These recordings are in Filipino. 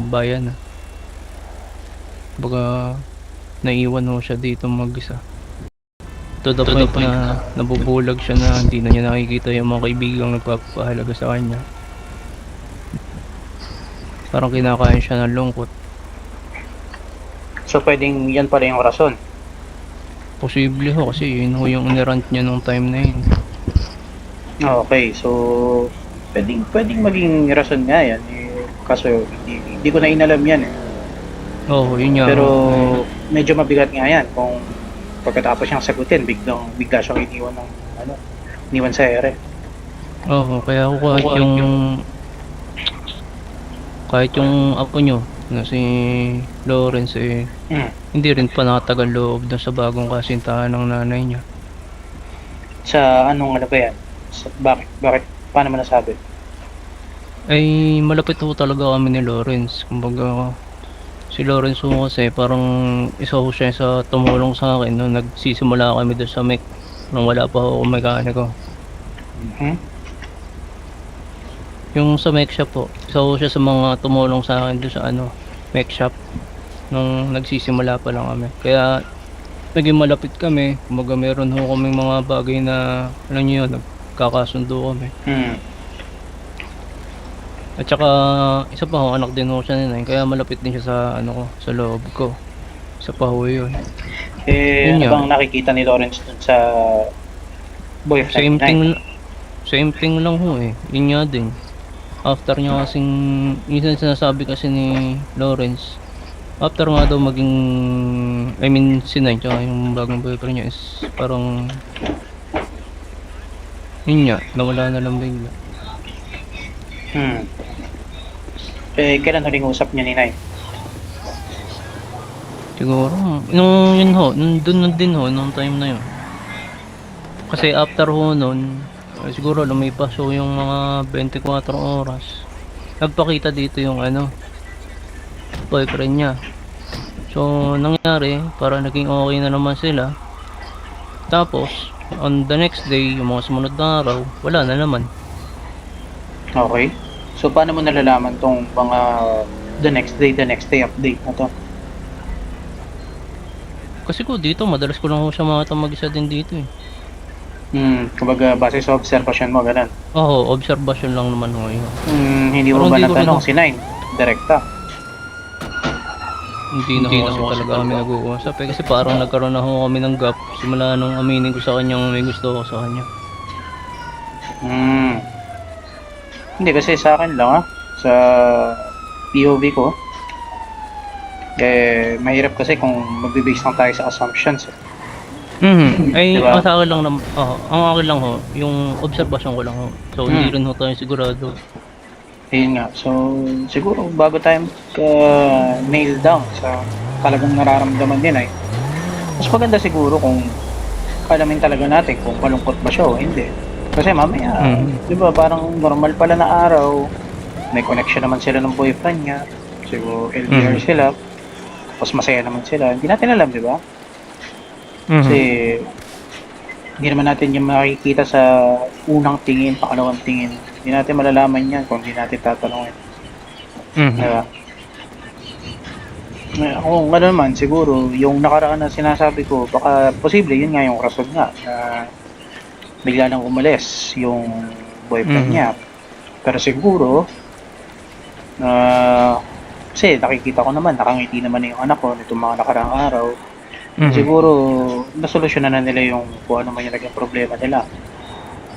bayan na. Baga naiwan ho siya dito mag-isa. To the point na nabubulag siya na hindi na niya nakikita yung mga kaibigang nagpapahalaga sa kanya. Parang kinakain siya ng lungkot. So pwedeng yan pala yung rason. Posible ho kasi yun ho yung nirant niya nung time na yun. Okay, so pwedeng maging rason nga yan. Kaso hindi ko na inalam yan eh. Oo, yun nga Pero ho. Eh, medyo mabigat nga yan kung pagkatapos niyang sagutin, bigla siyang iniwan ng iniwan sa ere. oo, kaya ako kahit yung apo nyo na si Lawrence Hmm. hindi rin pa nakatagal loob dun sa bagong kasintahan ng nanay niya. Sa anong ano ba yan? Bakit? Paano mo nasabi? Ay malapit ho talaga kami ni Lawrence. Kumbaga si Lawrence ho kasi parang isa ho siya sa tumulong sa akin nung nagsisimula kami doon sa mech nung wala pa ako mekaniko. Hmm? Yung sa mech shop po, isa ho siya sa mga tumulong sa akin doon sa mech shop nung nagsisimula pa lang kami. Kaya naging malapit kami. Kumbaga meron ho kaming mga bagay na alam niyo yun, nagkakasundo kami. Hmm. At saka isa pa ho, anak din ho siya nila, kaya malapit din siya sa ko, sa loob ko. Isa pa ho yun. Yun Ano nga, bang nakikita ni Lawrence dun sa boyfriend same niya? thing, same thing lang ho eh. Yun nga din. After niya kasing, minsan sinasabi kasi ni Lawrence, after nga daw maging, I mean si Nine, tsaka yung bagong boyfriend niya is parang, yun nga, nawala na lang bigla. Hmm. Kailan huling usap niya ni Nay? Siguro, nung yun ho, dun na din ho, nung time na yun. Kasi after ho nun, siguro lumipas ho yung mga 24 oras. Nagpakita dito yung boyfriend niya. So, nangyari, para naging okay na naman sila. Tapos, on the next day, yung mga sumunod na araw, wala na naman. Okay. So paano mo nalalaman tong mga the next day update na to? Kasi ko dito, madalas ko lang ho siya makita mag-isa din dito eh. Kumbaga base sa observation mo, ganun. Oo, observation lang naman ho yun. Hindi Pero mo ba hindi ko rin ho, natanong si Nine? Direkta. hindi na ho kasi talaga kami nag-uusap eh. Kasi parang nagkaroon na ho kami ng gap simula nung aminin ko sa kanyang may gusto ko sa kanya. Hmm. Hindi kasi sa akin lang sa POV ko, mahirap kasi kung magbe-base lang tayo sa assumptions. Ay, Diba? ang sa akin lang naman, ang akin lang ho, yung obserbasyon ko lang ho. So, hindi Hmm. rin ho tayo sigurado. Ayun nga. So, siguro bago tayo nail down sa talagang nararamdaman din mas maganda siguro kung alamin talaga natin kung malungkot ba siya o hindi. Kasi mamaya, Mm. di ba, parang normal pala na araw, may connection naman sila ng boyfriend niya, siguro LDR Mm. sila, tapos masaya naman sila. Hindi natin alam, di ba? Kasi Mm. hindi naman natin yung makikita sa unang tingin, pakalawang tingin. Hindi natin malalaman yan kung hindi natin tatanungin. Di Mm. ba? Kung ano naman, siguro, yung nakaraan na sinasabi ko, baka posible, yun nga yung rason nga, na bigla nang umalis yung boyfriend Mm. niya. Pero siguro, ah kasi nakikita ko naman, nakangiti naman na yung anak ko nitong mga nakaraang araw. Mm. Siguro, nasolusyonan na nila yung kung ano man yung naging problema nila.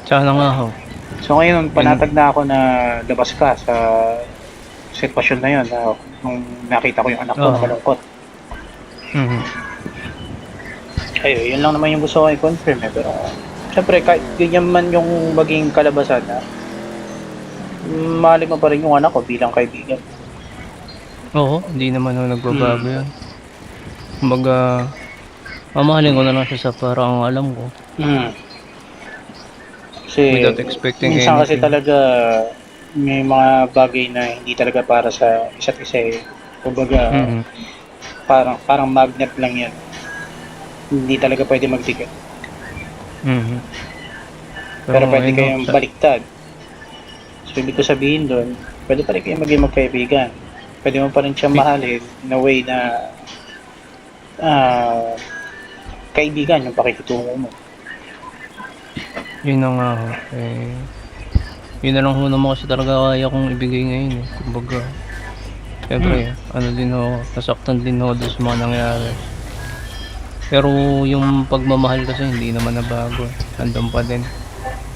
Sana nga ho. So ngayon, Yun. panatag na ako na labas ka sa sitwasyon na yun, na nung nakita ko yung anak ko na Oo. malungkot. Mm. Yun lang naman yung gusto ko i-confirm eh. Pero, syempre, kahit ganyan man yung maging kalabasan na, mahal mo pa rin yung anak ko bilang kaibigan. Oo, hindi naman ho nagbabago Hmm. yun. Kumbaga, mamahalin ko na lang siya sa parang alam ko. Hmm. Kasi, Without expecting minsan kasi anything. talaga, may mga bagay na hindi talaga para sa isa't isa eh. Kumbaga, Mm. parang magnet lang yan. Hindi talaga pwede magdikit. Mm. Pero Pero pwede ngayon ho, kayong baliktad. So, ibig ko sabihin doon, pwede pa rin kayo maging magkaibigan. Pwede mo pa rin siya mahalin in a way na ah, kaibigan yung pakikitungo mo. Yun na nga ho, yun na lang ho naman kasi talaga kaya kong ibigay ngayon, eh. Kumbaga, Hmm. siyempre ano din ho, nasaktan din ho dun sa mga nangyari. Pero yung pagmamahal kasi hindi naman nabago, eh, nandun pa din.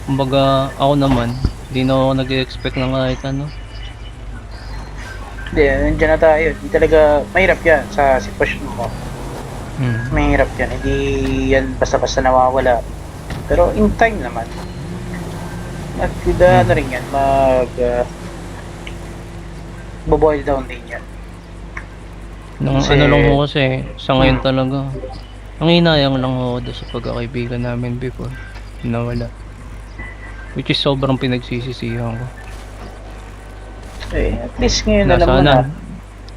Kumbaga ako naman, hindi na ako nag-e-expect ng kahit ano. Hindi, nandiyan na tayo. Hindi talaga, mahirap yan sa sitwasyon mo. Mm, Mahirap yan. Hindi yan basta-basta nawawala. Pero in time naman, ano mm. rin yan, boil down din yan. Nung Kasi, ano lang ho kasi, sa ngayon hmm, talaga, nanginayang lang ho ako dun sa pagkakaibigan namin before, nawala. Which is sobrang pinagsisisihan ko. at least ngayon Na alam mo na.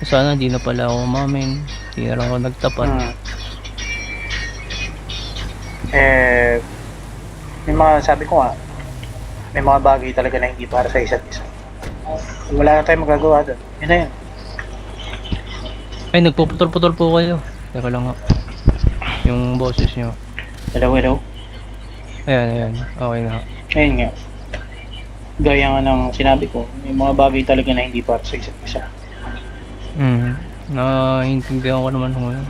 sana di na pala ako umamin, di na lang ako nagtapat. Hmm, eh, may mga, sabi ko nga, may mga bagay talaga na hindi para sa isa't isa. Wala na tayong magagawa doon. Yun na yun. Ay, nagpuputol-putol po kayo. Teka lang nga, yung boses nyo. Hello, hello. Ayan, ayan, okay na. Ayun nga. Gaya nga ng sinabi ko, may mga bagay talaga na hindi para sa isa't isa. Mm, naiintindihan ko naman ho yun.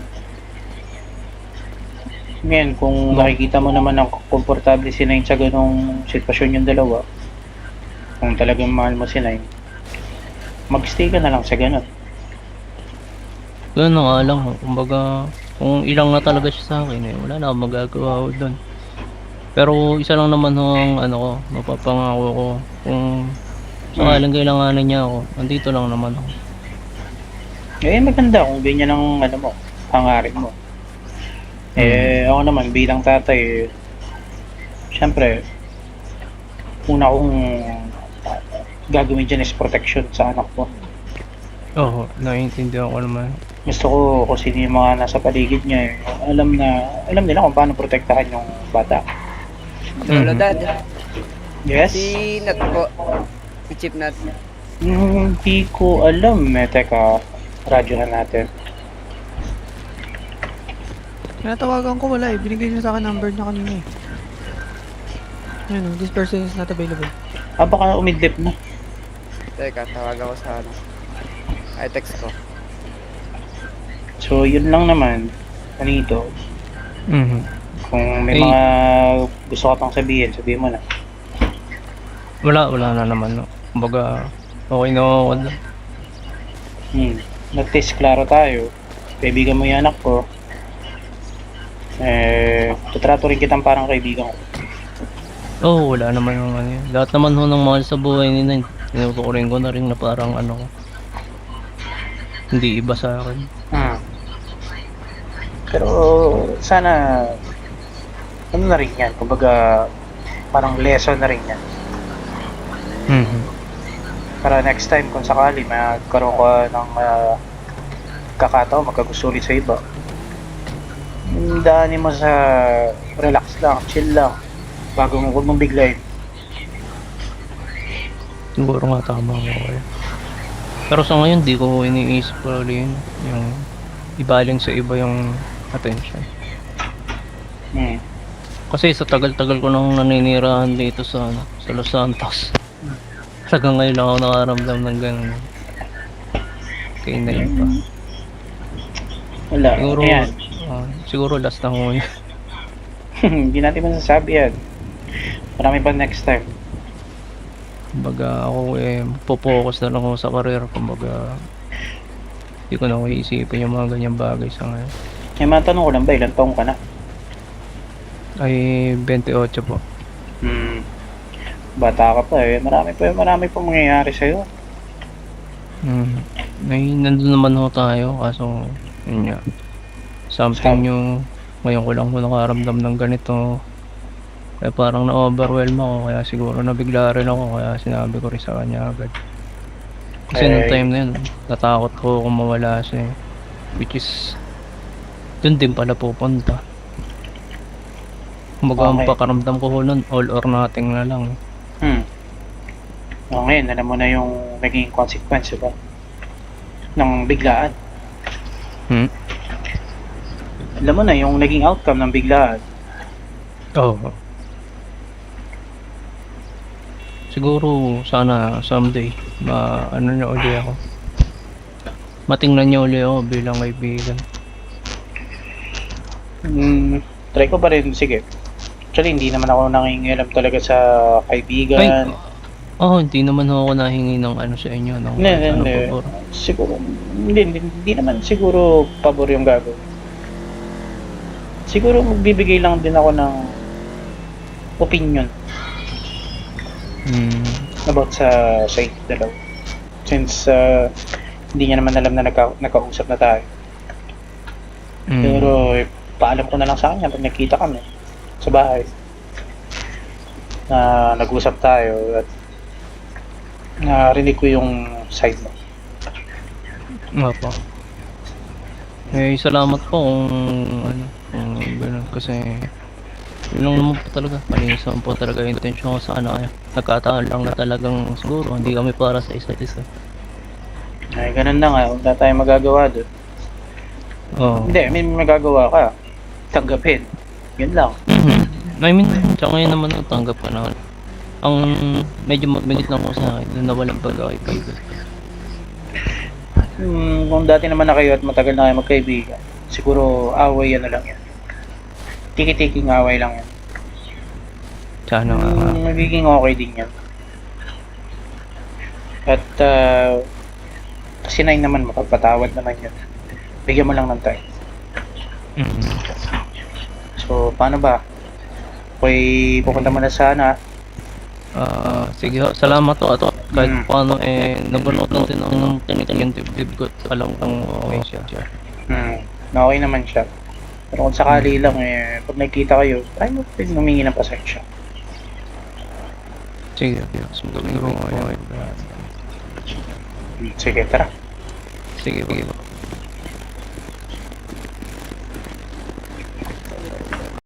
Ngayon, kung Bak nakikita mo naman ng komportable si Nine sa ganong sitwasyon yung dalawa, kung talagang mahal mo si Nine, mag-stay ka na lang sa ganon. Gano'n na nga lang ho, kumbaga kung ilang na talaga siya sa'kin, eh, wala na akong magagawa ho dun. Pero isa lang naman ho ang ano ko, mapapangako ko, kung Hmm. sakaling kailanganin niya ako, nandito lang naman ako. Eh, maganda kung ganyan ang ano mo, hangarin mo. Mm, Ako naman bilang tatay, syempre, una kong gagawin dyan is protection sa anak ko. oo, naiintindihan ko naman. Gusto ko kung sino yung mga nasa paligid niya, alam nila kung paano protektahan yung bata. Lolo Mhm, Dad, Yes? si Nat po, si Chip Nat. Hindi ko alam eh. Teka, radyo na natin. Tinatawagan ko wala eh. Binigay niya sa akin number niya kanina eh. Ayun, this person is not available. Baka umidlip na. Teka, tawagan ko sa ano. Ay, text ko. So, yun lang naman. Anito, mhm. kung may Eh, mga gusto ka pang sabihin, sabihin mo na. wala na naman, no. Kumbaga, okey na ako dun. At least, klaro tayo. Kaibigan mo yung anak ko. Tutrato rin kitang parang kaibigan ko. Oo, wala naman yung ano yun. Lahat naman ho ng mahal sa buhay ni Nan, tinutukurin ko na rin na parang ano ko, hindi iba sa'kin. Hmm. Pero, sana, ano na rin yan. Kumbaga, parang lesson na rin yan. Mhm, Para next time, kung sakali, magkaroon ka ng kakataon, magkagusto ulit sa iba. Daanin mo sa relax lang, chill lang, bago mo huwag mong biglayin. siguro nga tama ka kayo. Pero sa ngayon di ko iniisip probably yun, yung ibaling sa iba yung attention. Hmm. Kasi sa tagal-tagal ko nang naninirahan dito sa ano, sa Los Santos. Hanggang ngayon lang ako nakaramdam ng ganun kay Nay pa. Wala, Siguro, ayan. siguro last na ho yun. Hindi natin masasabi yan. Marami pa next time. Kumbaga ako magpo-focus na lang ako sa career. Kumbaga di ko na ako iisipin yung mga ganyang bagay sa ngayon. Matanong ko lang ba, ilang taong ka na? Ay 28 po. Hmm. Bata ka pa eh. Marami pa mangyayari sa'yo. May nandun naman ho tayo kaso yun nga. Something Sabi, new. Ngayon ko lang ho nakaramdam ng ganito. Kaya parang na-overwhelm ako. Kaya siguro nabigla rin ako. Kaya sinabi ko rin sa kanya agad. Kasi nung eh, time na yun, natakot ko kung mawala siya, eh. Which is, dun din pala pupunta. Kumbaga ang okay. pakaramdam ko ho nun, all or nothing na lang. Hmm. Ngayon, alam mo na yung naging consequence, diba? ng biglaan. Hmm? Alam mo na yung naging outcome ng biglaan. Oo. Siguro sana someday ano niyo uli ako. Matingnan niyo uli ako bilang kaibigan. Try ko pa rin, sige. Actually, hindi naman ako nangingialam talaga sa Ay, kaibigan. hindi naman ako nahingi ng ano sa inyo, ng Hindi, kahit anong hindi. pabor. Siguro, hindi naman siguro pabor yung gagawin. Siguro magbibigay lang din ako ng opinion Hmm. about sa inyo dalawa. Since hindi niya naman alam na nagkausap na tayo. Hmm. Pero paalam ko na lang sa kanya pag nagkita kami sa bahay na nag-usap tayo at narinig ko yung side mo. Nga po. Eh, salamat po kung ano, kung gano'n kasi yun lang naman po talaga. Malinis naman po talaga yung intensyon ko sa ano kaya. Nagkataon lang na talagang siguro hindi kami para sa isa't isa. Ay, ganun na nga. Wala tayong magagawa doon. Oo. Hindi, may magagawa ka. Tanggapin. Yun lang. I mean, tsaka ngayon naman natanggap ka na. Ang medyo mabigat lang ko sa akin, doon na walang pagkakaibigan. Kung dati naman na kayo at matagal na kayo magkaibigan, siguro away yan na lang yan. Tiki-tiking away lang yan. Sana nga. Magiging okay din yan. At kasi nine naman, mapagpatawad naman yan. Bigyan mo lang ng time. Mm. So, paano ba? Okay, pupunta mo na sana. Sige, salamat to at kahit Mm. paano nabunot natin ang tiniting yung dibdib ko at alam kong okay siya. Na okay naman siya. Pero kung sakali lang pag nakikita kayo, try mo pwede humingi ng pasensya. Sige, siguro okay. Sige, tara. Sige.